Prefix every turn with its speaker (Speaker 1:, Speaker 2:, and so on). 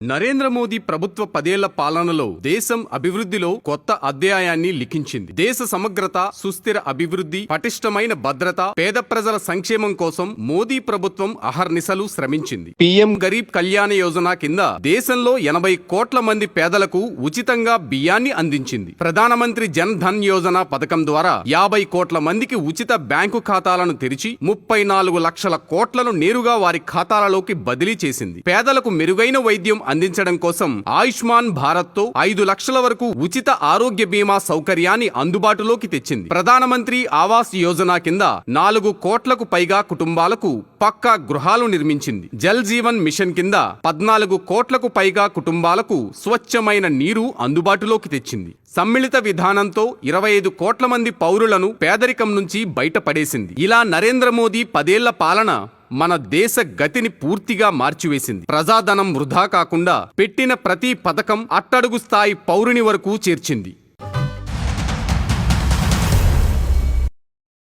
Speaker 1: నరేంద్ర మోదీ ప్రభుత్వ 10 ఏళ్ల పాలనలో దేశం అభివృద్ధిలో కొత్త అధ్యాయాన్ని లిఖించింది. దేశ సమగ్రత, సుస్థిర అభివృద్ధి, పటిష్టమైన భద్రత, పేద ప్రజల సంక్షేమం కోసం మోదీ ప్రభుత్వం అహర్నిశలు శ్రమించింది. పీఎం గరీబ్ కళ్యాణ యోజన కింద దేశంలో 80 కోట్ల మంది పేదలకు ఉచితంగా బియ్యాన్ని అందించింది. ప్రధానమంత్రి జన్ ధన్ యోజన పథకం ద్వారా 50 కోట్ల మందికి ఉచిత బ్యాంకు ఖాతాలను తెరిచి 34 లక్షల కోట్లను నేరుగా వారి ఖాతాలలోకి బదిలీ చేసింది. పేదలకు మెరుగైన వైద్యం అందించడం కోసం ఆయుష్మాన్ భారత్ తో 5 లక్షల వరకు ఉచిత ఆరోగ్య బీమా సౌకర్యాన్ని అందుబాటులోకి తెచ్చింది. ప్రధానమంత్రి ఆవాస్ యోజన కింద 4 కోట్లకు పైగా కుటుంబాలకు పక్కా గృహాలు నిర్మించింది. జల్ జీవన్ మిషన్ కింద 14 కోట్లకు పైగా కుటుంబాలకు స్వచ్ఛమైన నీరు అందుబాటులోకి తెచ్చింది. సమ్మిళిత విధానంతో 25 కోట్ల మంది పౌరులను పేదరికం నుంచి బయటపడేసింది. ఇలా నరేంద్ర మోదీ 10 ఏళ్ల పాలన మన దేశ గతిని పూర్తిగా మార్చివేసింది. ప్రజాధనం వృధా కాకుండా పెట్టిన ప్రతి పథకం అట్టడుగు స్థాయి పౌరుని వరకు చేర్చింది.